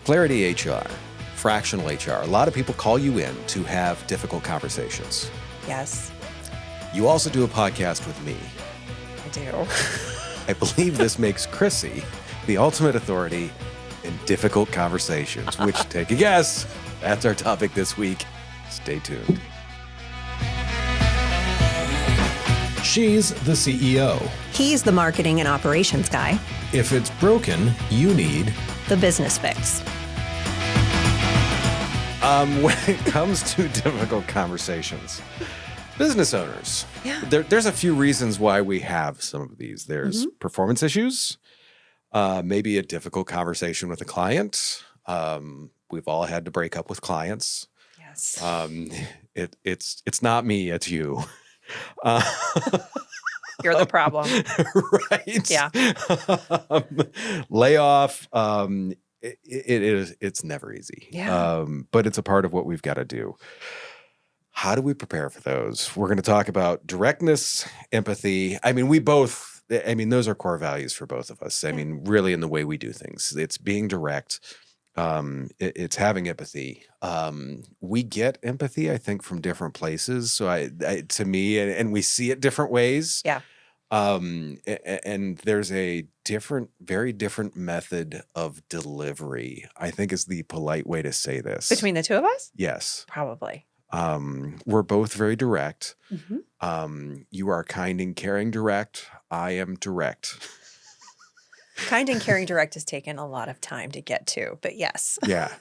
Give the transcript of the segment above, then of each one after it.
Clarity HR, fractional HR. A lot of people call you in to have difficult conversations. Yes, You also do a podcast with me. I do. I believe this makes Chrissy the ultimate authority in difficult conversations, which, take a guess, that's our topic this week. Stay tuned. She's the CEO. He's the marketing and operations guy. If it's broken, you need The business fix. When it comes to difficult conversations, business owners, Yeah. there's a few reasons why we have some of these. There's performance issues, maybe a difficult conversation with a client. We've all had to break up with clients. Yes. It's not me, it's you. You're the problem. Right? Yeah. Layoff. It's never easy. Yeah. But it's a part of what we've got to do. How do we prepare for those? We're going to talk about directness, empathy. Those are core values for both of us. Really in the way we do things. It's being direct. It's having empathy. We get empathy, I think, from different places. So to me, and we see it different ways. Yeah. And there's a very different method of delivery, I think is the polite way to say this. Between the two of us? Yes. Probably. We're both very direct. Mm-hmm. You are kind and caring direct. I am direct. Kind and caring direct has taken a lot of time to get to, but yes. Yeah.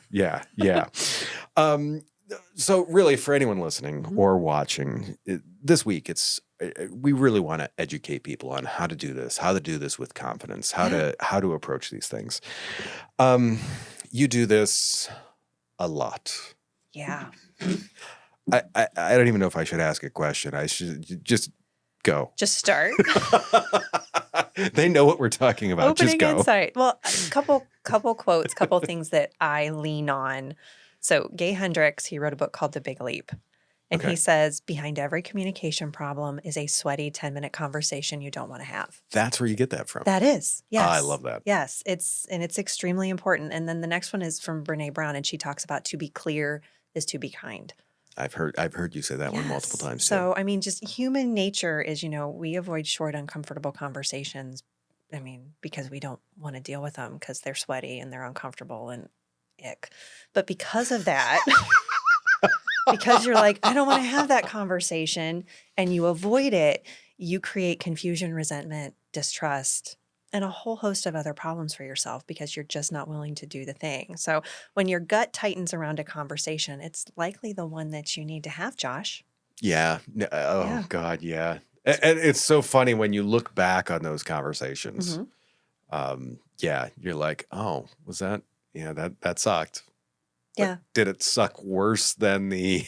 So really, for anyone listening or watching this week, we really want to educate people on how to do this with confidence, how to approach these things. You do this a lot. Yeah. I don't even know if I should ask a question. I should just go. Just start. They know what we're talking about. Opening Just go. insight. Well, a couple quotes, couple things that I lean on. So Gay Hendricks, he wrote a book called The Big Leap. And Okay. he says, behind every communication problem is a sweaty 10-minute conversation you don't want to have. That's where you get that from. That is. Yes. I love that. Yes. It's extremely important. And then the next one is from Brene Brown, and she talks about to be clear is to be kind. I've heard you say that one multiple Yes. times. So, just human nature is, we avoid short, uncomfortable conversations. Because we don't want to deal with them because they're sweaty and they're uncomfortable and ick. But because of that, because you're like, I don't want to have that conversation, and you avoid it, you create confusion, resentment, distrust, and a whole host of other problems for yourself because you're just not willing to do the thing. So when your gut tightens around a conversation, it's likely the one that you need to have, Josh. Yeah. Yeah. God, yeah. And it's so funny when you look back on those conversations. You're like, oh, was that? Yeah, that sucked. But Yeah. did it suck worse than the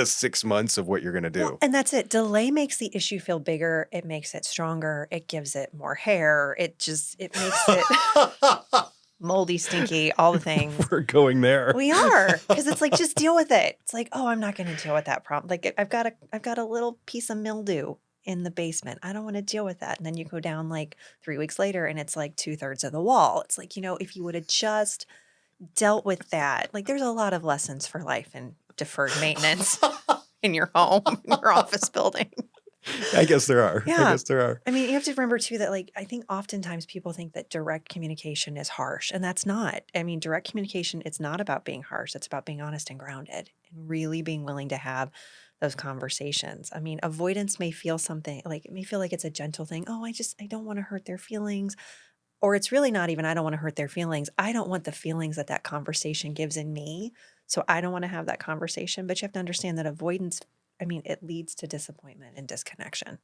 6 months of what you're going to do? Well, and that's it. Delay makes the issue feel bigger. It makes it stronger. It gives it more hair. It makes it moldy, stinky, all the things. We're going there. We are, because it's like, just deal with it. It's like, oh, I'm not going to deal with that problem. Like I've got a little piece of mildew in the basement. I don't want to deal with that. And then you go down like 3 weeks later and it's like 2/3 of the wall. It's like, if you would have just dealt with that, like there's a lot of lessons for life in deferred maintenance in your home, in your office building. I guess there are. Yeah. I guess there are. You have to remember too that I think oftentimes people think that direct communication is harsh, and that's not. Direct communication, it's not about being harsh. It's about being honest and grounded and really being willing to have those conversations. Avoidance may feel something like, it may feel like it's a gentle thing. Oh, I don't want to hurt their feelings. Or it's really not even, I don't want to hurt their feelings. I don't want the feelings that conversation gives in me. So I don't want to have that conversation. But you have to understand that avoidance, it leads to disappointment and disconnection.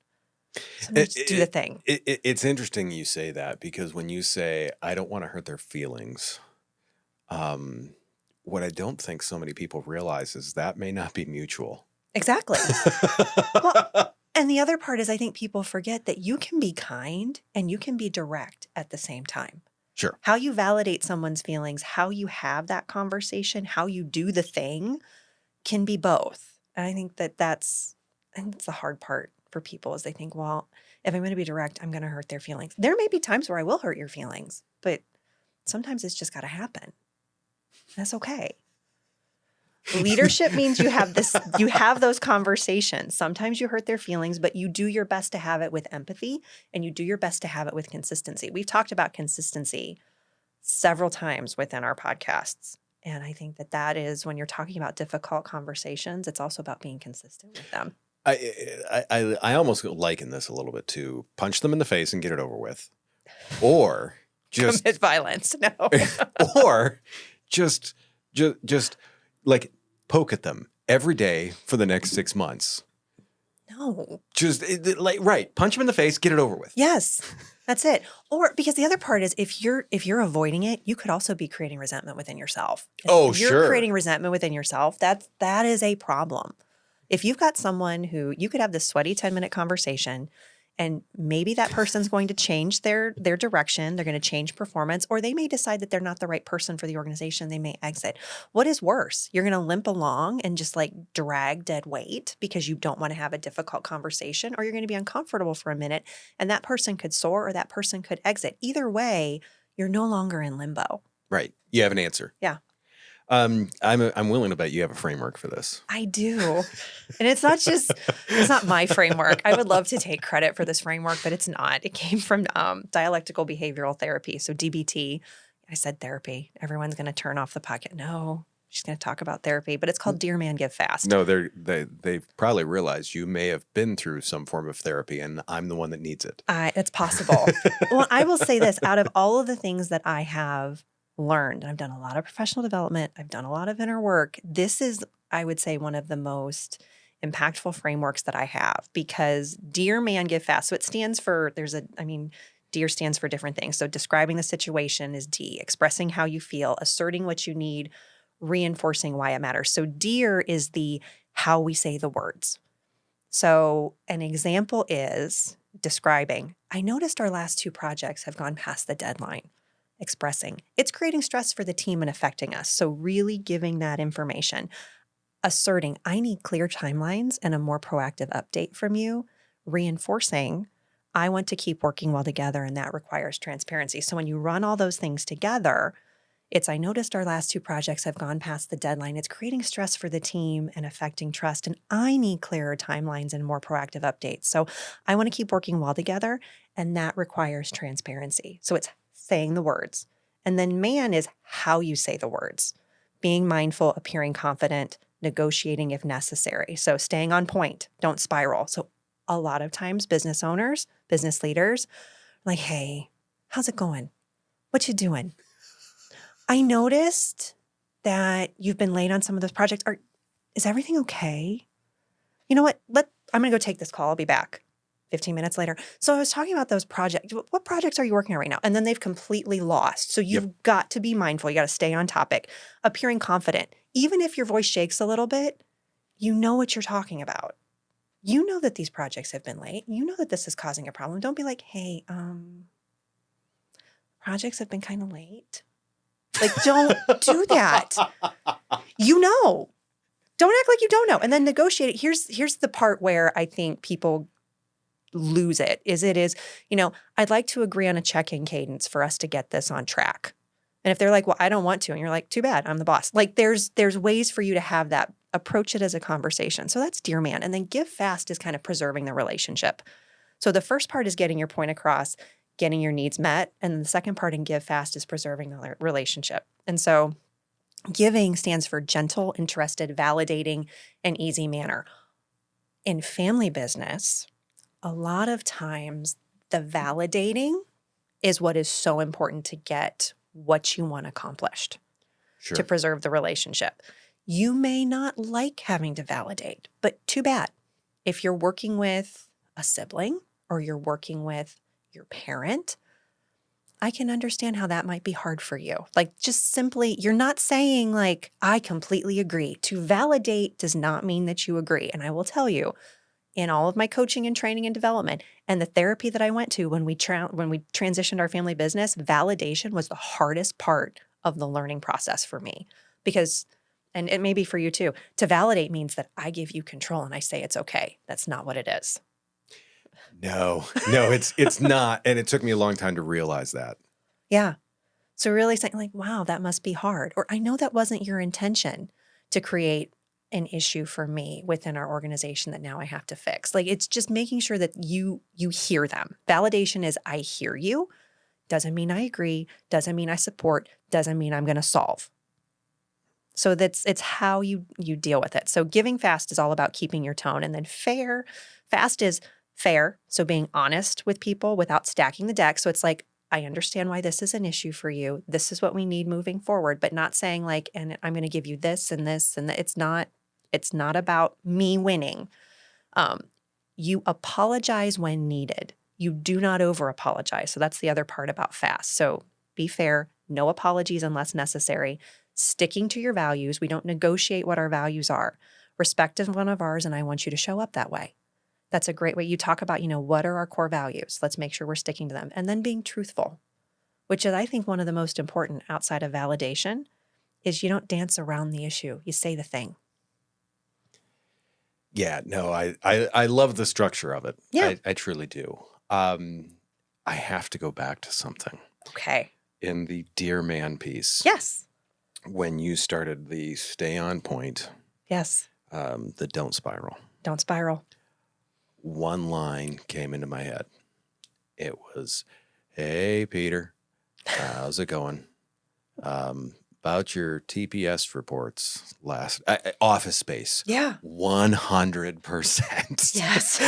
So just do the thing. It's interesting you say that, because when you say, I don't want to hurt their feelings, what I don't think so many people realize is that may not be mutual. Exactly. Well, and the other part is, I think people forget that you can be kind and you can be direct at the same time. Sure. How you validate someone's feelings, how you have that conversation, how you do the thing can be both. And I think that's the hard part for people, is they think, well, if I'm going to be direct, I'm going to hurt their feelings. There may be times where I will hurt your feelings, but sometimes it's just got to happen. That's okay. Leadership means you have those conversations. Sometimes you hurt their feelings, but you do your best to have it with empathy and you do your best to have it with consistency. We've talked about consistency several times within our podcasts. And I think that is when you're talking about difficult conversations, it's also about being consistent with them. I almost liken this a little bit to punch them in the face and get it over with, or just commit violence. No, or just like poke at them every day for the next 6 months. No, Just right, punch them in the face, get it over with. yes, that's it. Or because the other part is if you're avoiding it, you could also be creating resentment within yourself. Oh, if you're sure. creating resentment within yourself, that is a problem. If you've got someone who you could have this sweaty 10-minute conversation and maybe that person's going to change their direction, they're going to change performance, or they may decide that they're not the right person for the organization, they may exit. What is worse? You're going to limp along and just like drag dead weight because you don't want to have a difficult conversation, or you're going to be uncomfortable for a minute and that person could soar or that person could exit. Either way, you're no longer in limbo. Right. You have an answer. Yeah. I'm willing to bet you have a framework for this. I do. And it's not my framework. I would love to take credit for this framework, but it's not. It came from dialectical behavioral therapy. So DBT. I said therapy. Everyone's going to turn off the podcast. No, she's going to talk about therapy, but it's called DEARMAN GIVE FAST. No, they've probably realized you may have been through some form of therapy and I'm the one that needs it. It's possible. Well, I will say this, out of all of the things that I have learned, and I've done a lot of professional development, I've done a lot of inner work, this is, I would say, one of the most impactful frameworks that I have, because DEARMAN GIVE FAST, so it stands for, DEAR stands for different things. So describing the situation is D, expressing how you feel, asserting what you need, reinforcing why it matters. So DEAR is the how we say the words. So an example is describing, I noticed our last 2 projects have gone past the deadline. Expressing, it's creating stress for the team and affecting us. So really giving that information. Asserting, I need clear timelines and a more proactive update from you. Reinforcing, I want to keep working well together and that requires transparency. So when you run all those things together, it's, I noticed our last 2 projects have gone past the deadline. It's creating stress for the team and affecting trust. And I need clearer timelines and more proactive updates. So I want to keep working well together and that requires transparency. So it's saying the words. And then man is how you say the words. Being mindful, appearing confident, negotiating if necessary. So staying on point, don't spiral. So a lot of times business owners, business leaders, like, hey, how's it going? What you doing? I noticed that you've been late on some of those projects. Is everything okay? You know what? I'm going to go take this call. I'll be back. 15 minutes later. So I was talking about those projects. What projects are you working on right now? And then they've completely lost. So you've got to be mindful. You got to stay on topic. Appearing confident. Even if your voice shakes a little bit, you know what you're talking about. You know that these projects have been late. You know that this is causing a problem. Don't be like, hey, projects have been kind of late. Like, don't do that. You know. Don't act like you don't know. And then negotiate it. Here's the part where I think people lose it is, I'd like to agree on a check-in cadence for us to get this on track. And if they're like, well, I don't want to, and you're like, too bad, I'm the boss. Like there's ways for you to have that, approach it as a conversation. So that's DEARMAN. And then give fast is kind of preserving the relationship. So the first part is getting your point across, getting your needs met. And the second part in give fast is preserving the relationship. And so giving stands for gentle, interested, validating, and easy manner. In family business, a lot of times the validating is what is so important to get what you want accomplished, to preserve the relationship. You may not like having to validate, but too bad. If you're working with a sibling or you're working with your parent, I can understand how that might be hard for you. Like just simply, you're not saying like, I completely agree. To validate does not mean that you agree. And I will tell you, in all of my coaching and training and development and the therapy that I went to when we transitioned our family business, validation was the hardest part of the learning process for me because, and it may be for you too, to validate means that I give you control and I say it's okay. That's not what it is. No, it's not. And it took me a long time to realize that. Yeah. So really saying like, wow, that must be hard. Or I know that wasn't your intention to create an issue for me within our organization that now I have to fix. Like it's just making sure that you hear them. Validation is I hear you. Doesn't mean I agree, doesn't mean I support, doesn't mean I'm going to solve. So it's how you deal with it. So giving fast is all about keeping your tone. And then fast is fair. So being honest with people without stacking the deck. So it's like, I understand why this is an issue for you. This is what we need moving forward, but not saying like, and I'm going to give you this and this and that. It's not about me winning. You apologize when needed. You do not over apologize. So that's the other part about fast. So be fair, no apologies unless necessary, sticking to your values. We don't negotiate what our values are. Respect is one of ours, and I want you to show up that way. That's a great way. You talk about, what are our core values? Let's make sure we're sticking to them. And then being truthful, which is, I think, one of the most important outside of validation, is you don't dance around the issue. You say the thing. Yeah, no, I love the structure of it. Yeah. I truly do. I have to go back to something. Okay. In the Dear Man piece. Yes. When you started the stay on point. Yes. The don't spiral. Don't spiral. One line came into my head. It was, hey, Peter, how's it going? About your TPS reports last office space. Yeah. 100%. Yes.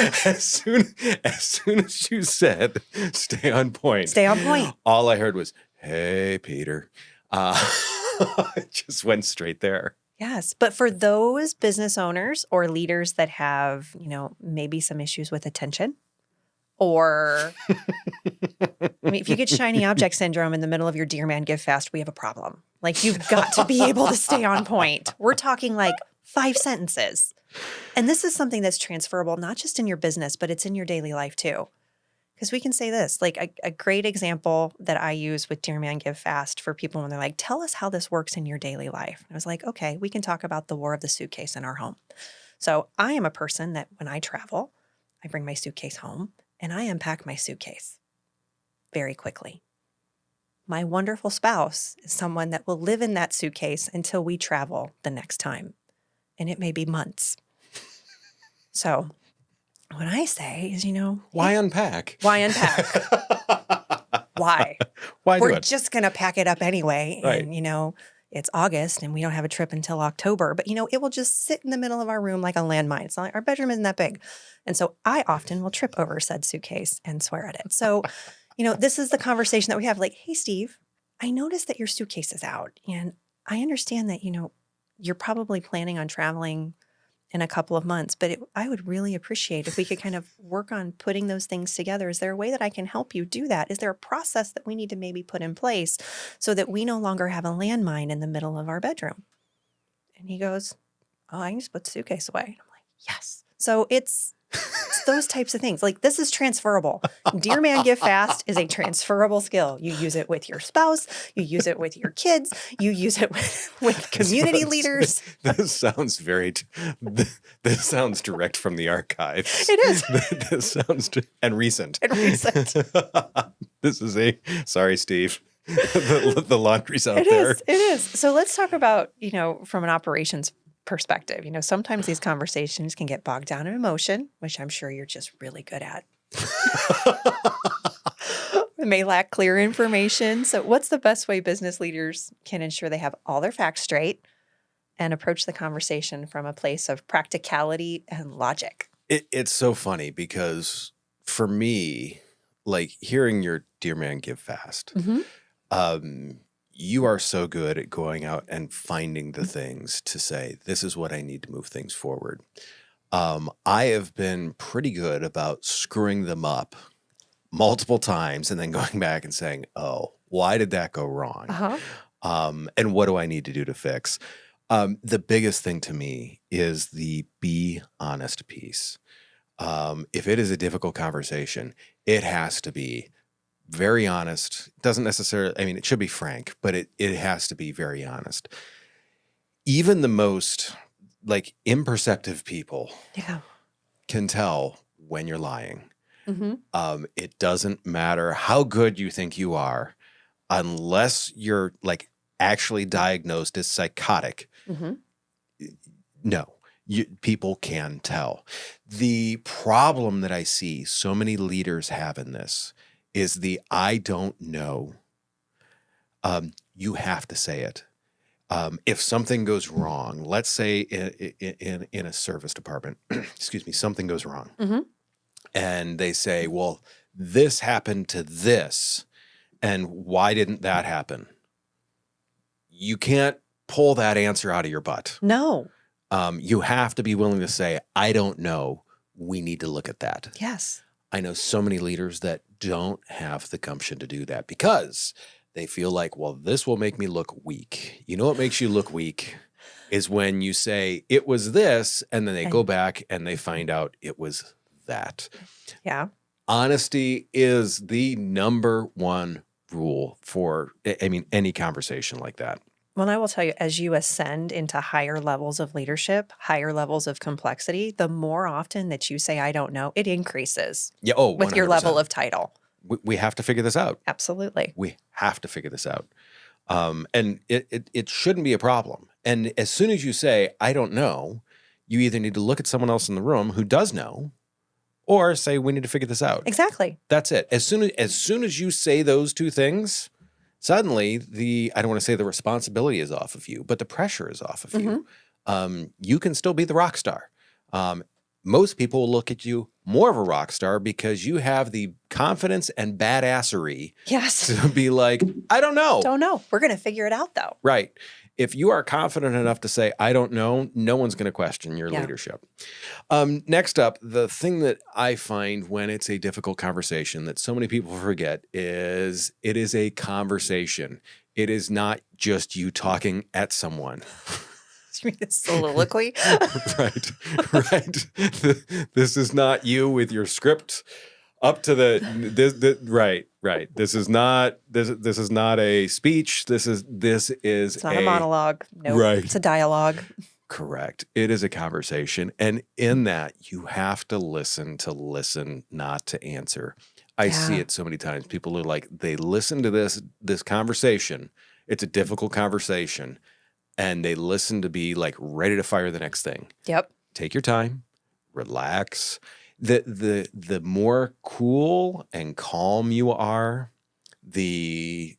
As soon as you said stay on point. Stay on point. All I heard was, hey, Peter. It just went straight there. Yes. But for those business owners or leaders that have, maybe some issues with attention, or if you get shiny object syndrome in the middle of your Dear Man Give Fast, we have a problem. Like you've got to be able to stay on point. We're talking like 5 sentences. And this is something that's transferable, not just in your business, but it's in your daily life too. Because we can say this, like a great example that I use with Dear Man Give Fast for people when they're like, tell us how this works in your daily life. And I was like, okay, we can talk about the war of the suitcase in our home. So I am a person that when I travel, I bring my suitcase home and I unpack my suitcase very quickly. My wonderful spouse is someone that will live in that suitcase until we travel the next time. And it may be months. So what I say is, why unpack? Why unpack? Why? Why do We're it? just going to pack it up anyway. Right. And, it's August and we don't have a trip until October, but, it will just sit in the middle of our room like a landmine. It's not like our bedroom isn't that big. And so I often will trip over said suitcase and swear at it. So, this is the conversation that we have like, hey, Steve, I noticed that your suitcase is out and I understand that, you're probably planning on traveling in a couple of months, but I would really appreciate if we could kind of work on putting those things together. Is there a way that I can help you do that? Is there a process that we need to maybe put in place so that we no longer have a landmine in the middle of our bedroom? And he goes, oh, I can just put the suitcase away. And I'm like, yes. So it's those types of things. Like this is transferable. Dear Man Give Fast is a transferable skill. You use it with your spouse. You use it with your kids. You use it with community leaders. This sounds this sounds direct from the archive. It is. This sounds and recent. And recent. This is sorry, Steve. The laundry's out there. It is. So let's talk about, from an operations perspective. Sometimes these conversations can get bogged down in emotion, which I'm sure you're just really good at. It may lack clear information. So what's the best way business leaders can ensure they have all their facts straight and approach the conversation from a place of practicality and logic? It's so funny because for me, like hearing your Dear Man Give Fast, you are so good at going out and finding the things to say, this is what I need to move things forward. I have been pretty good about screwing them up multiple times and then going back and saying, oh, why did that go wrong? And what do I need to do to fix? The biggest thing to me is the be honest piece. If it is a difficult conversation, it has to be very honest. Doesn't necessarily, it should be frank, but it has to be very honest. Even the most imperceptive people can tell when you're lying. It doesn't matter how good you think you are. unless you're like actually diagnosed as psychotic, Mm-hmm. no, people can tell. The problem that I see so many leaders have in this is the I don't know. You have to say it. If something goes wrong, let's say in a service department, excuse me, something goes wrong, Mm-hmm. and they say, well, this happened to this, and why didn't that happen? You can't pull that answer out of your butt. No. You have to be willing to say, I don't know. We need to look at that. Yes. I know so many leaders that don't have the gumption to do that because they feel like, well, this will make me look weak. You know what makes you look weak is when you say it was this, and then they go back and they find out it was that. Yeah. Honesty is the number one rule for, I mean, any conversation like that. Well, I will tell you, as you ascend into higher levels of leadership, higher levels of complexity, the more often that you say, I don't know, it increases Yeah. Oh, with your 100%. level of title. We have to figure this out. Absolutely. We have to figure this out. And it shouldn't be a problem. And as soon as you say, I don't know, you either need to look at someone else in the room who does know, or say, we need to figure this out. Exactly. That's it. As soon as you say those two things, suddenly I don't want to say the responsibility is off of you, but the pressure is off of you. You can still be the rock star. Most people will look at you more of a rock star because you have the confidence and badassery Yes. to be like, I don't know. Don't know. We're going to figure it out, though. Right. If you are confident enough to say, I don't know, no one's going to question your leadership. Next up, the thing that I find when it's a difficult conversation that so many people forget is it is a conversation. It is not just you talking at someone. You mean a soliloquy? Right. This is not you with your script up to right. This is not a speech. This is It's not a monologue. No, Right. It's a dialogue. Correct. It is a conversation. And in that, you have to listen, not to answer. I see it so many times. People are like, they listen to this conversation. It's a difficult conversation. And they listen to be like ready to fire the next thing. Yep. Take your time, relax. The more cool and calm you are, the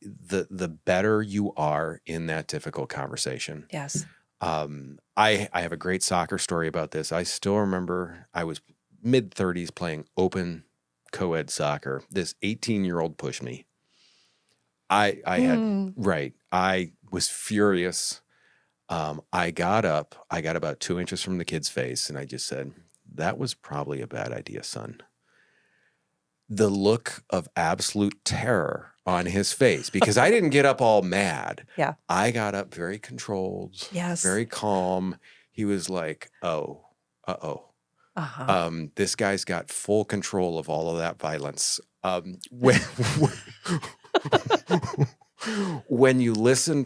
better you are in that difficult conversation. Yes. I have a great soccer story about this. I still remember I was mid-30s playing open co-ed soccer. This 18-year-old pushed me. I was furious. I got up. I got about 2 inches from the kid's face, and I just said, that was probably a bad idea, son. The look of absolute terror on his face, because I didn't get up all mad. Yeah. I got up very controlled, very calm. He was like, oh, uh-oh. Uh-huh. This guy's got full control of all of that violence. When you listen,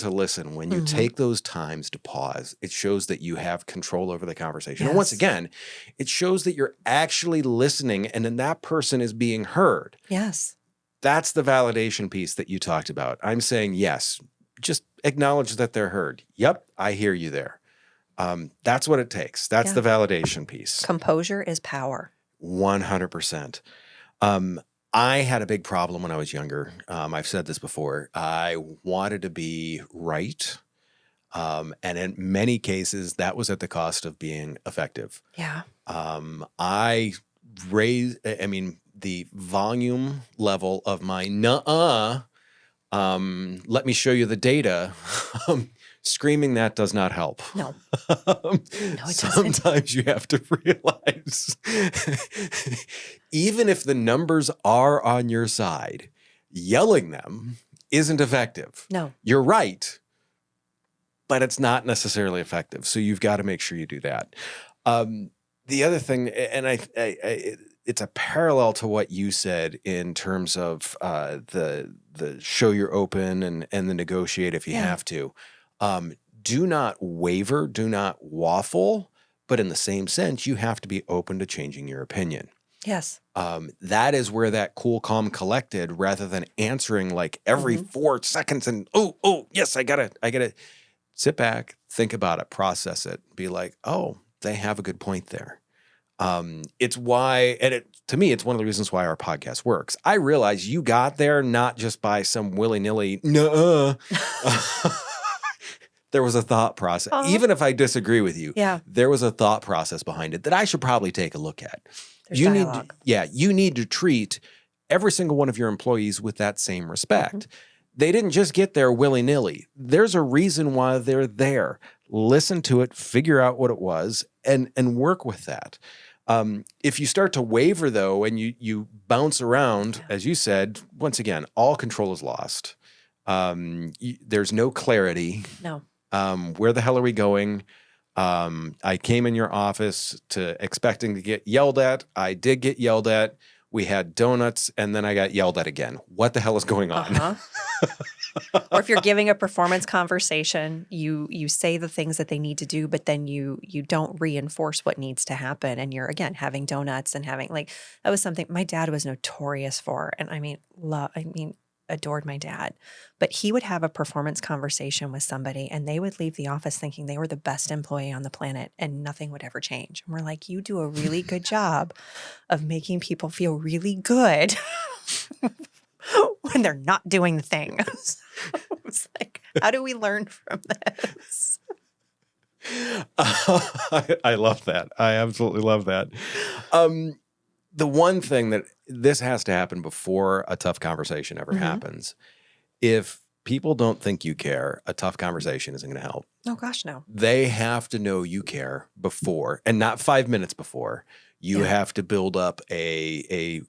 when you take those times to pause, it shows that you have control over the conversation. Yes. And once again, it shows that you're actually listening and then that person is being heard. Yes. That's the validation piece that you talked about. I'm saying, yes, just acknowledge that they're heard. Yep, I hear you there. That's what it takes. That's the validation piece. Composure is power. 100%. I had a big problem when I was younger. I've said this before. I wanted to be right. And in many cases, that was at the cost of being effective. Yeah. The volume level of my let me show you the data. Screaming that does not help. No. It doesn't. Sometimes you have to realize, even if the numbers are on your side, yelling them isn't effective. No. You're right, but it's not necessarily effective. So you've got to make sure you do that. The other thing, and it's a parallel to what you said in terms of the show you're open and the negotiate if you have to. Do not waver, do not waffle, but in the same sense, you have to be open to changing your opinion. Yes. That is where that cool, calm, collected, rather than answering like every 4 seconds and, oh, yes, I gotta sit back, think about it, process it, be like, oh, they have a good point there. It's why, and to me, it's one of the reasons why our podcast works. I realize you got there not just by some willy-nilly, nuh-uh. There was a thought process. Even if I disagree with you, there was a thought process behind it that I should probably take a look at. There's dialogue. You need to treat every single one of your employees with that same respect. They didn't just get there willy-nilly. There's a reason why they're there. Listen to it, figure out what it was, and work with that. If you start to waver, though, and you bounce around, as you said, once again, all control is lost. There's no clarity. No. Where the hell are we going? I came in your office expecting to get yelled at. I did get yelled at. We had donuts, and then I got yelled at again. What the hell is going on? Or if you're giving a performance conversation, you say the things that they need to do, but then you don't reinforce what needs to happen. And you're, again, having donuts and having, like, that was something my dad was notorious for. And adored my dad, but he would have a performance conversation with somebody and they would leave the office thinking they were the best employee on the planet and nothing would ever change. And we're like, you do a really good job of making people feel really good when they're not doing the thing. So it's like, how do we learn from this? I love that. I absolutely love that. The one thing that this has to happen before a tough conversation ever happens. If people don't think you care, a tough conversation isn't going to help. Oh, gosh, no. They have to know you care before, and not 5 minutes before. You have to build up a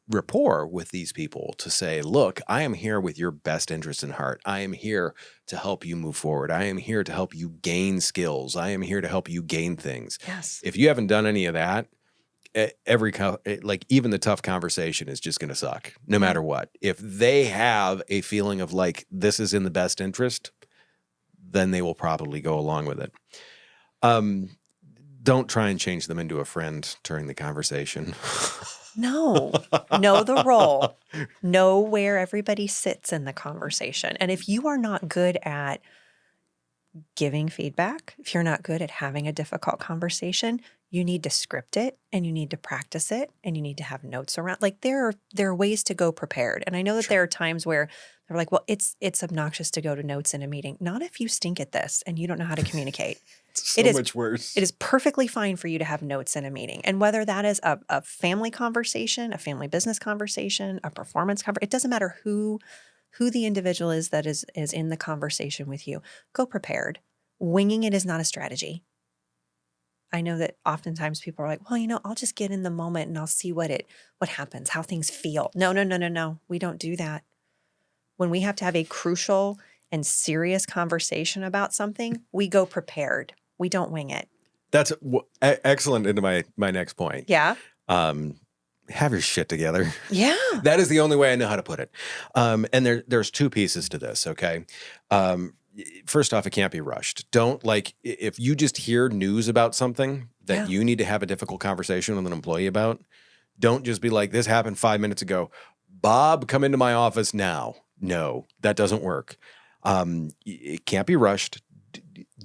rapport with these people to say, look, I am here with your best interest in heart. I am here to help you move forward. I am here to help you gain skills. I am here to help you gain things. Yes. If you haven't done any of that, even the tough conversation is just going to suck no matter what. If they have a feeling of like, this is in the best interest, then they will probably go along with it. Don't try and change them into a friend during the conversation. No, know the role, know where everybody sits in the conversation. And if you are not good at giving feedback, if you're not good at having a difficult conversation, you need to script it and you need to practice it and you need to have notes around. Like there are ways to go prepared. And I know that there are times where they're like, well, it's obnoxious to go to notes in a meeting. Not if you stink at this and you don't know how to communicate. It is much worse. It is perfectly fine for you to have notes in a meeting. And whether that is a family conversation, a family business conversation, a performance conversation, it doesn't matter who the individual is that is in the conversation with you. Go prepared. Winging it is not a strategy. I know that oftentimes people are like, well, I'll just get in the moment and I'll see what happens, how things feel. No. We don't do that. When we have to have a crucial and serious conversation about something, we go prepared. We don't wing it. That's excellent into my next point. Yeah. Have your shit together. Yeah. That is the only way I know how to put it. And there's two pieces to this, okay? First off, it can't be rushed. Don't if you just hear news about something that you need to have a difficult conversation with an employee about, don't just be like, this happened 5 minutes ago. Bob, come into my office now. No, that doesn't work. It can't be rushed.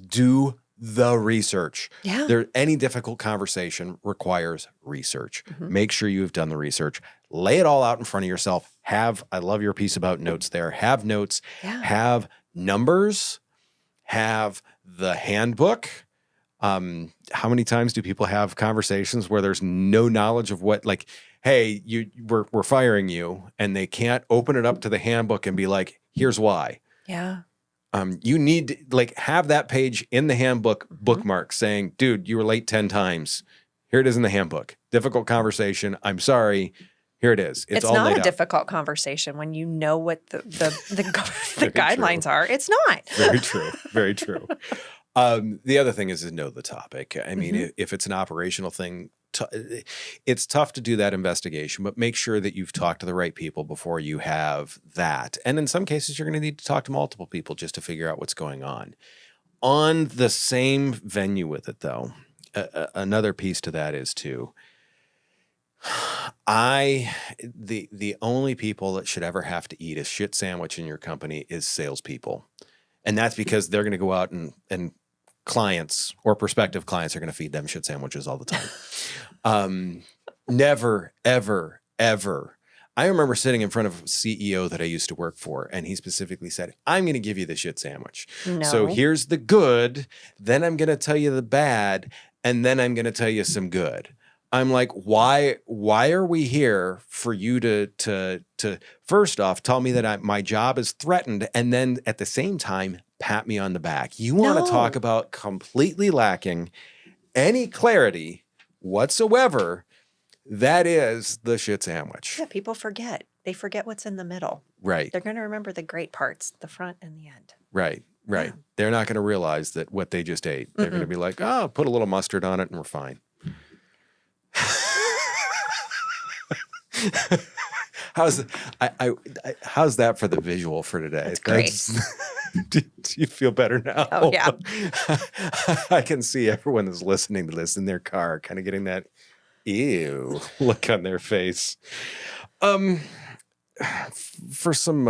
Do the research. Yeah. Any difficult conversation requires research. Make sure you have done the research. Lay it all out in front of yourself. I love your piece about notes there. Have notes. Yeah. Have numbers. Have the handbook. How many times do people have conversations where there's no knowledge of what, hey, we're firing you, and they can't open it up to the handbook and be like, here's why. Yeah. You need to have that page in the handbook bookmark saying, dude, you were late 10 times. Here it is in the handbook. Difficult conversation. I'm sorry. Here it is. It's all not laid a out. difficult conversation when you know what the guidelines are. It's not. Very true. Very true. The other thing is to know the topic. I mean, if it's an operational thing, it's tough to do that investigation, but make sure that you've talked to the right people before you have that. And in some cases, you're going to need to talk to multiple people just to figure out what's going on. On the same venue with it, though, another piece to that is The only people that should ever have to eat a shit sandwich in your company is salespeople. And that's because they're going to go out and clients or prospective clients are going to feed them shit sandwiches all the time. Never, ever, ever. I remember sitting in front of a CEO that I used to work for, and he specifically said, I'm going to give you the shit sandwich. So No. here's the good, then I'm going to tell you the bad, and then I'm going to tell you some good. I'm like, why are we here for you to first off tell me that my job is threatened, and then at the same time pat me on the back? You want to talk about completely lacking any clarity whatsoever? That is the shit sandwich. Yeah, people forget. They forget what's in the middle. Right. They're going to remember the great parts, the front and the end. Right. Yeah. They're not going to realize that what they just ate. They're going to be like, oh, put a little mustard on it and we're fine. How's that for the visual for today? That's great. Do you feel better now? Oh, yeah. I can see everyone that's listening to this in their car kind of getting that ew look on their face. For some,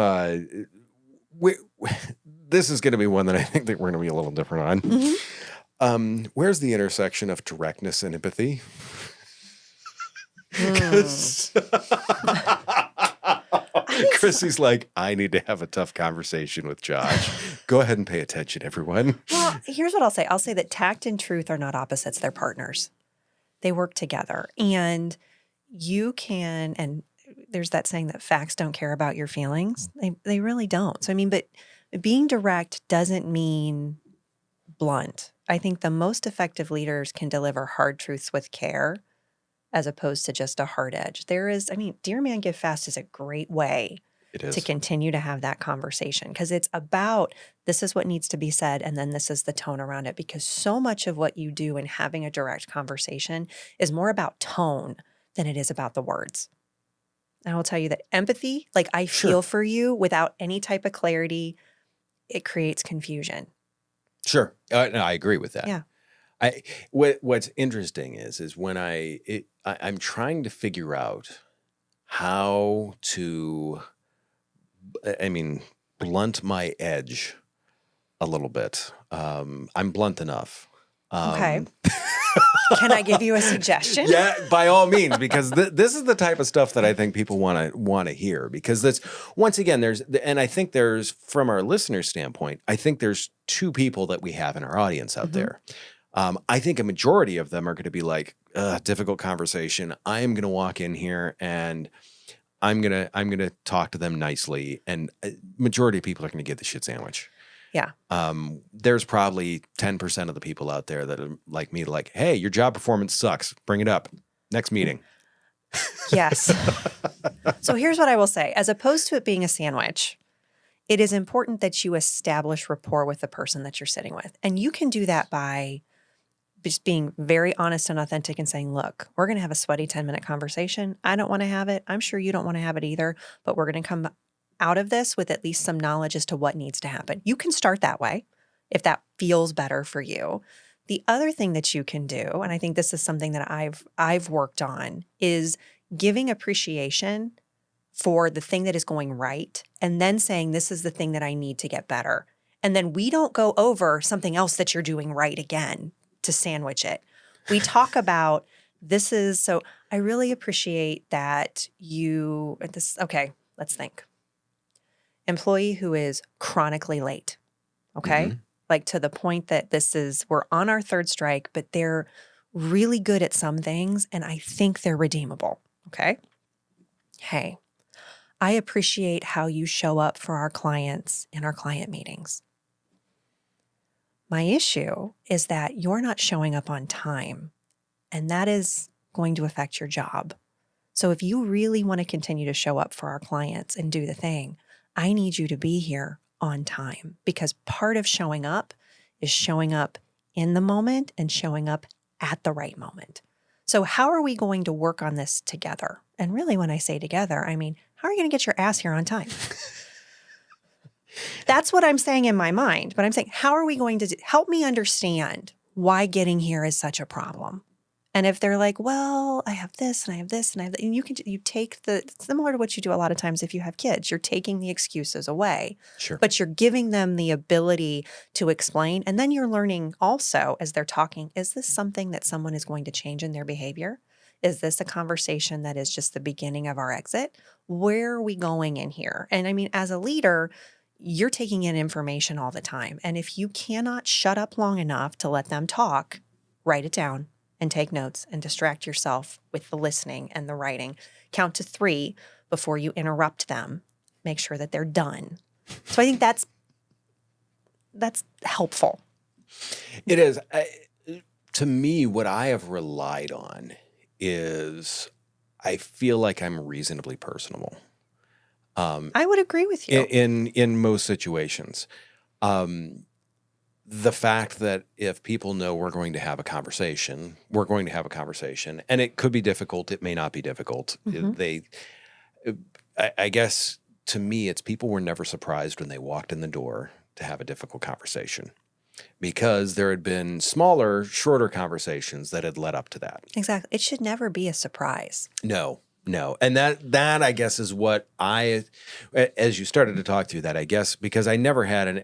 this is going to be one that I think that we're going to be a little different on. Where's the intersection of directness and empathy? Because Chrissy's like, I need to have a tough conversation with Josh. Go ahead and pay attention, everyone. Well, here's what I'll say. I'll say that tact and truth are not opposites. They're partners. They work together. And you can, and there's that saying that facts don't care about your feelings. They really don't. So, I mean, but being direct doesn't mean blunt. I think the most effective leaders can deliver hard truths with care as opposed to just a hard edge. DEARMAN GIVE FAST is a great way to continue to have that conversation, because it's about this is what needs to be said and then this is the tone around it, because so much of what you do in having a direct conversation is more about tone than it is about the words. And I will tell you that empathy, like I feel for you without any type of clarity, it creates confusion. Sure. No, I agree with that. Yeah. What's interesting is when I'm trying to figure out how to, blunt my edge a little bit. I'm blunt enough. Okay. Can I give you a suggestion? Yeah, by all means, because this is the type of stuff that I think people want to hear. Because that's, once again, and I think there's, from our listener standpoint, I think there's two people that we have in our audience out there. I think a majority of them are going to be like, difficult conversation. I am going to walk in here and I'm going to talk to them nicely. And majority of people are going to get the shit sandwich. Yeah. There's probably 10% of the people out there that are like me, like, hey, your job performance sucks. Bring it up. Next meeting. Yes. So here's what I will say. As opposed to it being a sandwich, it is important that you establish rapport with the person that you're sitting with. And you can do that by just being very honest and authentic and saying, look, we're going to have a sweaty 10-minute conversation. I don't want to have it. I'm sure you don't want to have it either, but we're going to come out of this with at least some knowledge as to what needs to happen. You can start that way if that feels better for you. The other thing that you can do, and I think this is something that I've worked on, is giving appreciation for the thing that is going right and then saying, this is the thing that I need to get better. And then we don't go over something else that you're doing right again to sandwich it. We talk about so I really appreciate that okay, let's think. Employee who is chronically late, okay? Like to the point that we're on our third strike, but they're really good at some things and I think they're redeemable, okay? Hey, I appreciate how you show up for our clients in our client meetings. My issue is that you're not showing up on time, and that is going to affect your job. So if you really want to continue to show up for our clients and do the thing, I need you to be here on time, because part of showing up is showing up in the moment and showing up at the right moment. So how are we going to work on this together? And really, when I say together, I mean, how are you going to get your ass here on time? That's what I'm saying in my mind. But I'm saying, how are we going to help me understand why getting here is such a problem? And if they're like, well, I have this and I have this and I have that, and you take similar to what you do a lot of times if you have kids, you're taking the excuses away. Sure. But you're giving them the ability to explain. And then you're learning also as they're talking, is this something that someone is going to change in their behavior? Is this a conversation that is just the beginning of our exit? Where are we going in here? And I mean, as a leader, you're taking in information all the time. And if you cannot shut up long enough to let them talk, write it down and take notes and distract yourself with the listening and the writing. Count to 3 before you interrupt them. Make sure that they're done. So I think that's helpful. It is. To me, what I have relied on is I feel like I'm reasonably personable. I would agree with you. In most situations. The fact that if people know we're going to have a conversation, and it could be difficult, it may not be difficult. I guess to me, it's people were never surprised when they walked in the door to have a difficult conversation because there had been smaller, shorter conversations that had led up to that. Exactly. It should never be a surprise. No. And that I guess is what as you started to talk through that, I guess, because I never had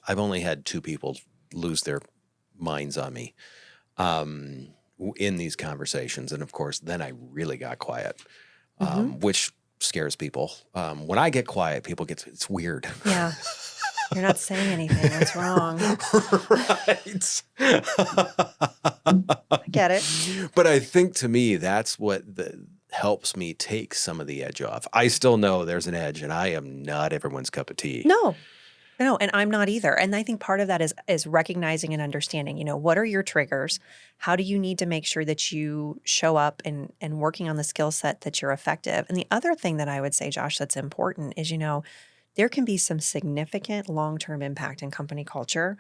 I've only had 2 people lose their minds on me in these conversations. And of course, then I really got quiet, which scares people. When I get quiet, people it's weird. Yeah. You're not saying anything. What's wrong? Right. I get it. But I think to me, that's what helps me take some of the edge off. I still know there's an edge and I am not everyone's cup of tea. No, and I'm not either. And I think part of that is recognizing and understanding, what are your triggers? How do you need to make sure that you show up and working on the skill set that you're effective? And the other thing that I would say, Josh, that's important is, there can be some significant long-term impact in company culture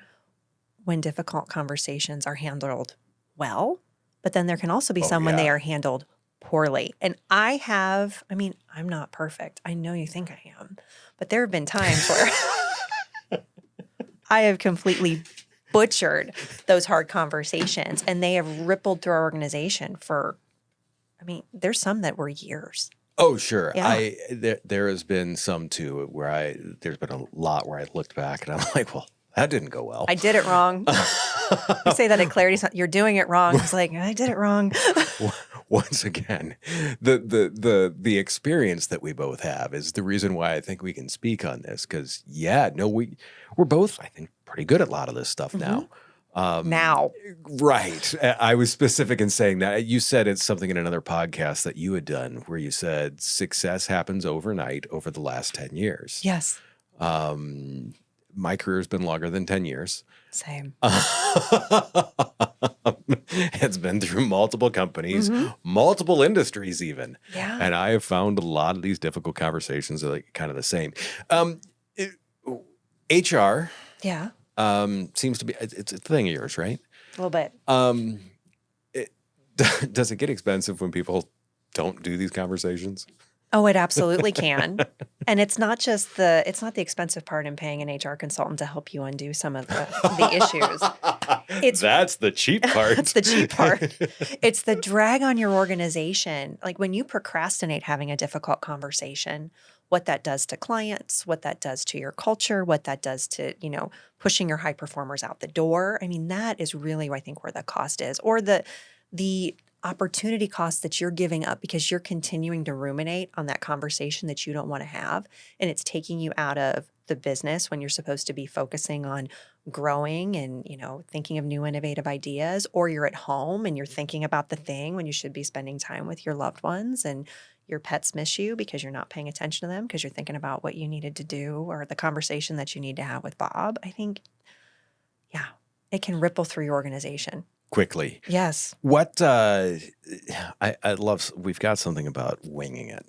when difficult conversations are handled well, but then there can also be some when they are handled poorly. And I'm not perfect. I know you think I am, but there have been times where I have completely butchered those hard conversations and they have rippled through our organization there's some that were years. Oh, sure. Yeah. There has been some too where there's been a lot where I looked back and I'm like, well, that didn't go well. I did it wrong. You say that at Clarity, you're doing it wrong. I was like, I did it wrong. Once again, the experience that we both have is the reason why I think we can speak on this. Because we're both, I think, pretty good at a lot of this stuff now. Now. Right. I was specific in saying that. You said it's something in another podcast that you had done where you said success happens overnight over the last 10 years. Yes. My career has been longer than 10 years. Same. It's been through multiple companies, multiple industries even. Yeah. And I have found a lot of these difficult conversations are kind of the same. HR. Yeah. Seems to be, it's a thing of yours, right? A little bit. Does it get expensive when people don't do these conversations? Oh, it absolutely can. And it's not the expensive part in paying an HR consultant to help you undo some of the issues. That's the cheap part. That's the cheap part. It's the drag on your organization. Like when you procrastinate having a difficult conversation, what that does to clients, what that does to your culture, what that does to, pushing your high performers out the door. I mean, that is really, I think, where the cost is, or the opportunity cost that you're giving up because you're continuing to ruminate on that conversation that you don't want to have. And it's taking you out of the business when you're supposed to be focusing on growing and, thinking of new innovative ideas, or you're at home and you're thinking about the thing when you should be spending time with your loved ones and your pets miss you because you're not paying attention to them because you're thinking about what you needed to do or the conversation that you need to have with Bob. I think, it can ripple through your organization. Quickly. Yes. What I love, we've got something about winging it.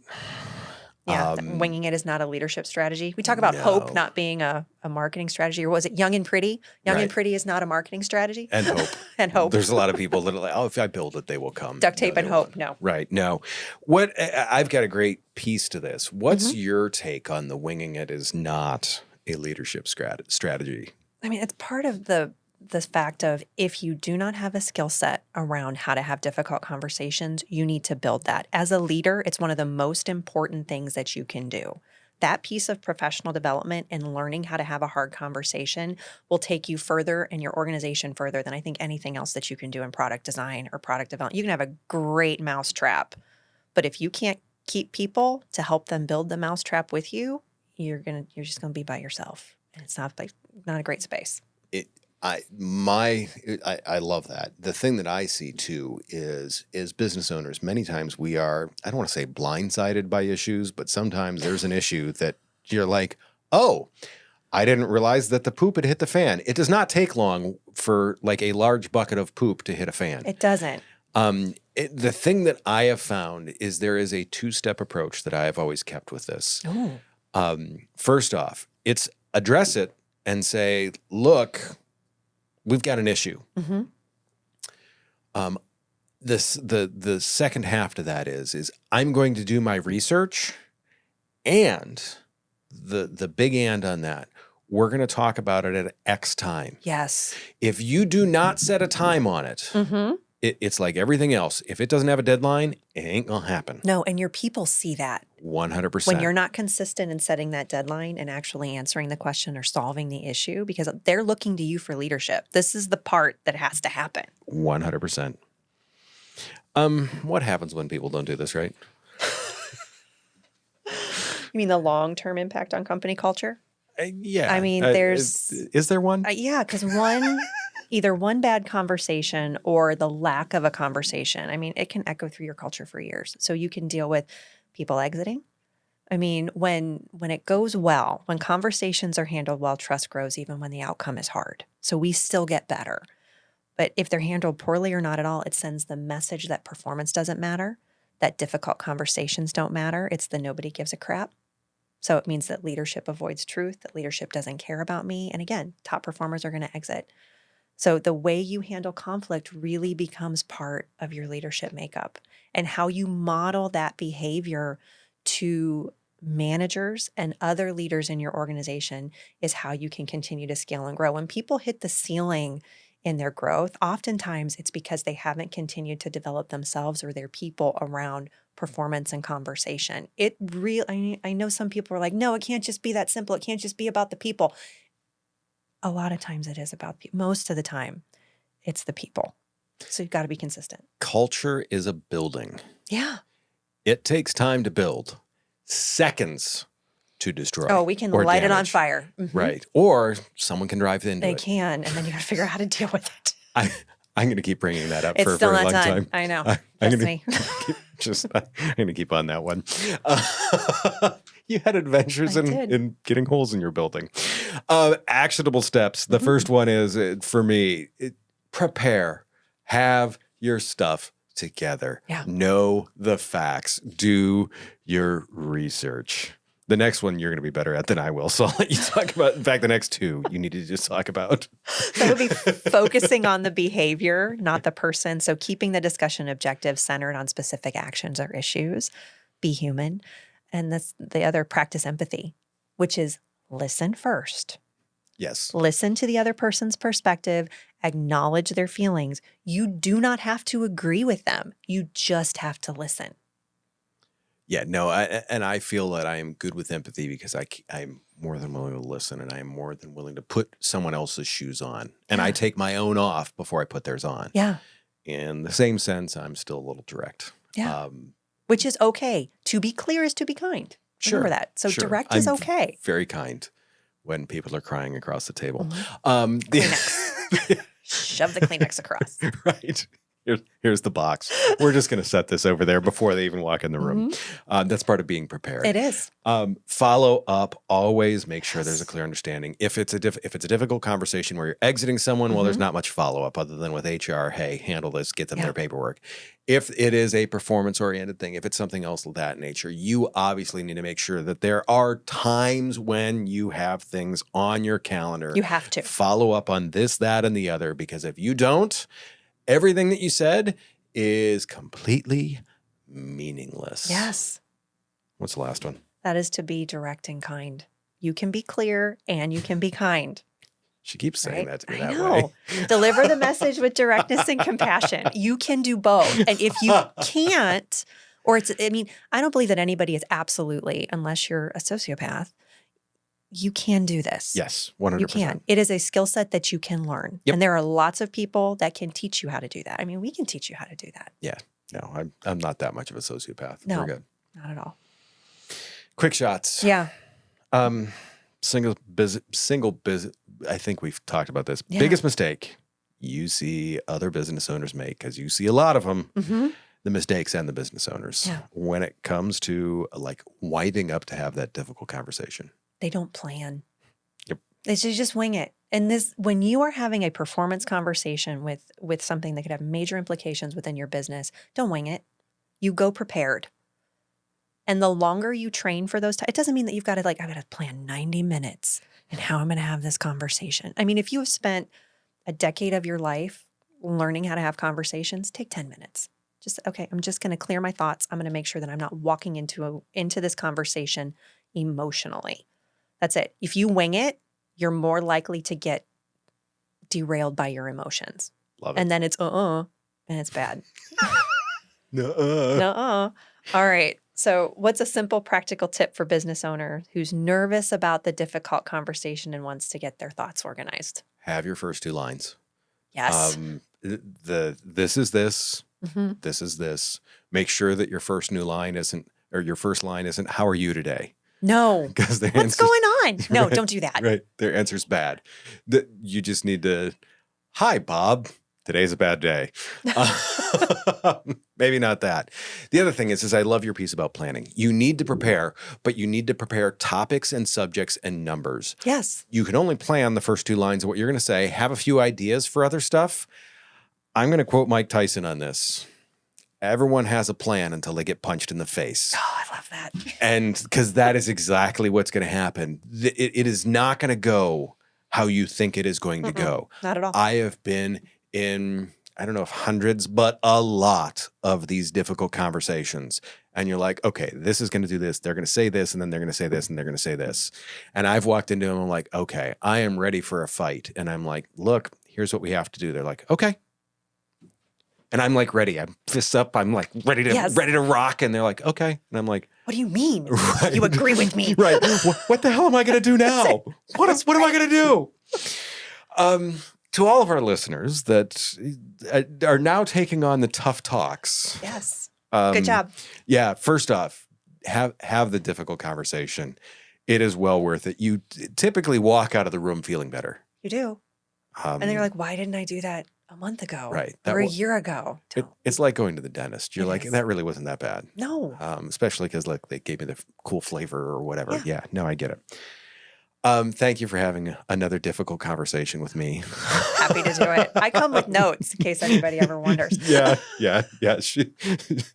Yeah, winging it is not a leadership strategy. We talk about hope not being a marketing strategy, or was it young and pretty? Young and pretty is not a marketing strategy. And hope. And hope. There's a lot of people that are like, if I build it, they will come. Duct tape and hope, no. Right, no. I've got a great piece to this. What's your take on the winging it is not a leadership strategy? I mean, it's part of the the fact of if you do not have a skill set around how to have difficult conversations, you need to build that. As a leader, it's one of the most important things that you can do. That piece of professional development and learning how to have a hard conversation will take you further and your organization further than I think anything else that you can do in product design or product development. You can have a great mousetrap, but if you can't keep people to help them build the mousetrap with you, you're just gonna be by yourself, and it's not a great space. I love that. The thing that I see too is business owners, many times we are, I don't want to say blindsided by issues, but sometimes there's an issue that you're like, oh, I didn't realize that the poop had hit the fan. It does not take long for like a large bucket of poop to hit a fan. It doesn't. The thing that I have found is there is a two-step approach that I have always kept with this. Ooh. First off, it's address it and say, look, we've got an issue. Mm-hmm. The second half to that is I'm going to do my research, and the big and on that, we're going to talk about it at X time. Yes. If you do not set a time on it, Mm-hmm. it's like everything else. If it doesn't have a deadline, it ain't going to happen. No, and your people see that. 100%. When you're not consistent in setting that deadline and actually answering the question or solving the issue, because they're looking to you for leadership. This is the part that has to happen. 100%. What happens when people don't do this, right? You mean the long-term impact on company culture? Yeah. I mean, is there one? Yeah, because either one bad conversation or the lack of a conversation, I mean, it can echo through your culture for years. So you can deal with people exiting. I mean, when it goes well, when conversations are handled well, trust grows even when the outcome is hard. So we still get better. But if they're handled poorly or not at all, it sends the message that performance doesn't matter, that difficult conversations don't matter. It's the nobody gives a crap. So it means that leadership avoids truth, that leadership doesn't care about me. And again, top performers are going to exit. So the way you handle conflict really becomes part of your leadership makeup, and how you model that behavior to managers and other leaders in your organization is how you can continue to scale and grow. When people hit the ceiling in their growth, oftentimes it's because they haven't continued to develop themselves or their people around performance and conversation. I know some people are like, no, it can't just be that simple. It can't just be about the people. A lot of times it is about people. Most of the time, it's the people. So you've got to be consistent. Culture is a building. Yeah. It takes time to build, seconds to destroy. Oh, we can or light it on damage. fire. Mhm. Right. Or someone can drive into They it. can, and then you got to figure out how to deal with it. I'm going to keep bringing that up It's for a still very not long done. time. I know. I'm Trust going me. to keep on that one. You had adventures I did. in getting holes in your building. Actionable steps. The first one is, for me, prepare. Have your stuff together. Yeah. Know the facts. Do your research. The next one you're going to be better at than I will. So I'll let you talk about, in fact, the next two you need to just talk about. That would be focusing on the behavior, not the person. So keeping the discussion objective centered on specific actions or issues. Be human. And that's the other, practice empathy, which is listen first. Yes. Listen to the other person's perspective, acknowledge their feelings. You do not have to agree with them. You just have to listen. Yeah, no, I feel that I am good with empathy because I'm more than willing to listen, and I am more than willing to put someone else's shoes on. And I take my own off before I put theirs on. Yeah. In the same sense, I'm still a little direct. Yeah. Which is okay. To be clear is to be kind. Sure. Remember that. So sure. direct is I'm okay. Very kind when people are crying across the table. Kleenex. Shove the Kleenex across. Right. Here's the box. We're just going to set this over there before they even walk in the room. That's part of being prepared. It is. Follow up. Always make sure there's a clear understanding. If it's a difficult conversation where you're exiting someone, well, there's not much follow up other than with HR. Hey, handle this. Get them their paperwork. If it is a performance oriented thing, if it's something else of that nature, you obviously need to make sure that there are times when you have things on your calendar. You have to follow up on this, that, and the other, because if you don't, everything that you said is completely meaningless. Yes. What's the last one? That is to be direct and kind. You can be clear and you can be kind. She keeps saying right? that to me I that know. way. Deliver the message with directness and compassion. You can do both. And if you can't, or I don't believe that anybody is absolutely, unless you're a sociopath, you can do this. Yes, 100%. You can. It is a skill set that you can learn. Yep. And there are lots of people that can teach you how to do that. I mean, we can teach you how to do that. Yeah. No, I'm not that much of a sociopath. No. We're good. Not at all. Quick shots. Yeah. Single business. I think we've talked about this. Yeah. Biggest mistake you see other business owners make, because you see a lot of them, Mm-hmm. the mistakes and the business owners, Yeah. when it comes to like winding up to have that difficult conversation. They don't plan. Yep. They just wing it. And when you are having a performance conversation with something that could have major implications within your business, don't wing it. You go prepared. And the longer you train for those, it doesn't mean that you've got to I've got to plan 90 minutes and how I'm going to have this conversation. I mean, if you have spent a decade of your life learning how to have conversations, take 10 minutes. Just, okay, I'm just going to clear my thoughts. I'm going to make sure that I'm not walking into this conversation emotionally. That's it. If you wing it, you're more likely to get derailed by your emotions. Love it. And then it's and it's bad. Nuh-uh. Nuh-uh. All right. So what's a simple practical tip for business owner who's nervous about the difficult conversation and wants to get their thoughts organized? Have your first two lines. Yes. This is this. Mm-hmm. This is this. Make sure that your first line isn't how are you today? No. Because What's going on? No, Right. don't do that. Right. Their answer's bad. You just need to, hi, Bob. Today's a bad day. Maybe not that. The other thing is I love your piece about planning. You need to prepare, but you need to prepare topics and subjects and numbers. Yes. You can only plan the first two lines of what you're going to say, have a few ideas for other stuff. I'm going to quote Mike Tyson on this. Everyone has a plan until they get punched in the face. Oh, I love that. And because that is exactly what's going to happen. It is not going to go how you think it is going to go. Not at all. I have been in, I don't know if hundreds, but a lot of these difficult conversations. And you're like, okay, this is going to do this. They're going to say this, and then they're going to say this, and they're going to say this. And I've walked into them, I'm like, okay, I am ready for a fight. And I'm like, look, here's what we have to do. They're like, okay. And I'm like ready. I'm fists up. I'm like ready to rock. And they're like, okay. And I'm like, what do you mean? Right. You agree with me? Right. What the hell am I going to do now? What am I going to do? To all of our listeners that are now taking on the tough talks. Yes. Good job. Yeah. First off, have the difficult conversation. It is well worth it. You typically walk out of the room feeling better. You do. And then you're like, why didn't I do that a month ago? Right. Or a year ago? It's like going to the dentist. You're like, that really wasn't that bad. No. Especially because they gave me the cool flavor or whatever. Yeah. No, I get it. Thank you for having another difficult conversation with me. Happy to do it. I come with notes in case anybody ever wonders. Yeah.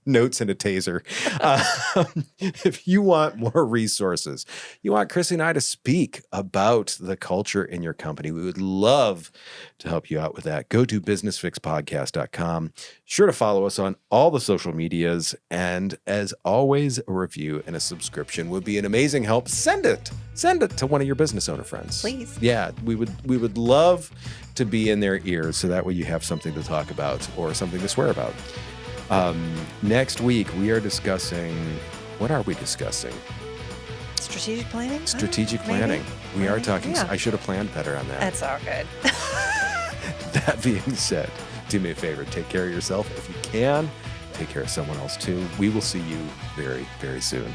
Notes and a taser. If you want more resources, you want Chrissy and I to speak about the culture in your company, we would love to help you out with that. Go to businessfixpodcast.com. Sure to follow us on all the social medias. And as always, a review and a subscription would be an amazing help. Send it to one of your business owner friends. Please. Yeah, we would love to be in their ears so that way you have something to talk about or something to swear about. Next week, we are discussing, what are we discussing? Strategic planning? Strategic planning. We are talking, I should have planned better on that. That's all good. That being said, do me a favor, take care of yourself. If you can, take care of someone else too. We will see you very, very soon.